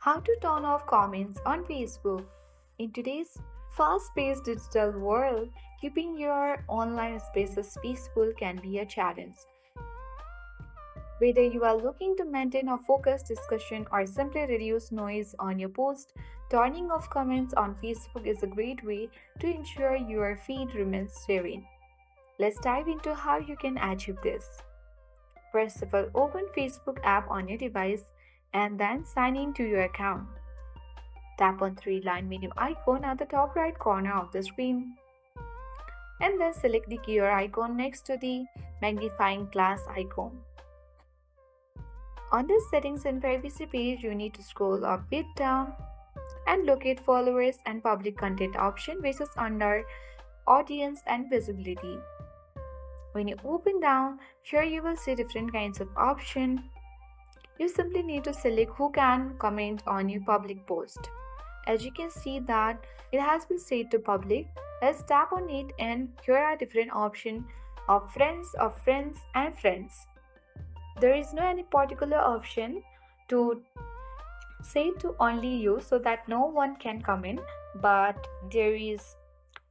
How to turn off comments on Facebook. In today's fast paced digital world, keeping your online spaces peaceful can be a challenge. Whether you are looking to maintain a focused discussion or simply reduce noise on your post, turning off comments on Facebook is a great way to ensure your feed remains serene. Let's dive into how you can achieve this. First of all, open Facebook app on your device and then sign in to your account. Tap on three-line menu icon at the top right corner of the screen and then select the gear icon next to the magnifying glass icon. On the settings and privacy page, you need to scroll a bit down and locate followers and public content option which is under audience and visibility. When you open down, here you will see different kinds of option. You simply need to select who can comment on your public post. As you can see that it has been set to public, let's tap on it and here are different options of friends and friends. There is no any particular option to say to only you so that no one can comment, but there is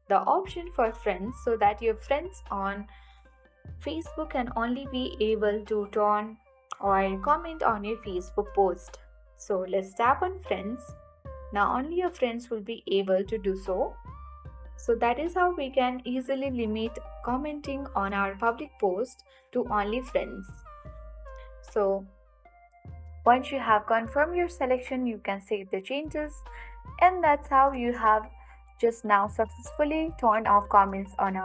the option for friends so that your friends on Facebook can only be able to turn or comment on your Facebook post. So let's tap on friends. Now only your friends will be able to do so. So that is how we can easily limit commenting on our public post to only friends. So once you have confirmed your selection, you can save the changes, and that's how you have just now successfully turned off comments on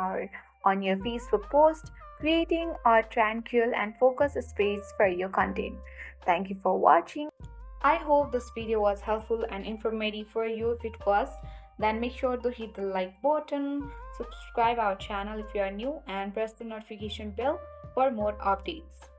your Facebook post, creating a tranquil and focused space for your content. Thank you for watching. I hope this video was helpful and informative for you. If it was, then make sure to hit the like button, subscribe our channel if you are new, and press the notification bell for more updates.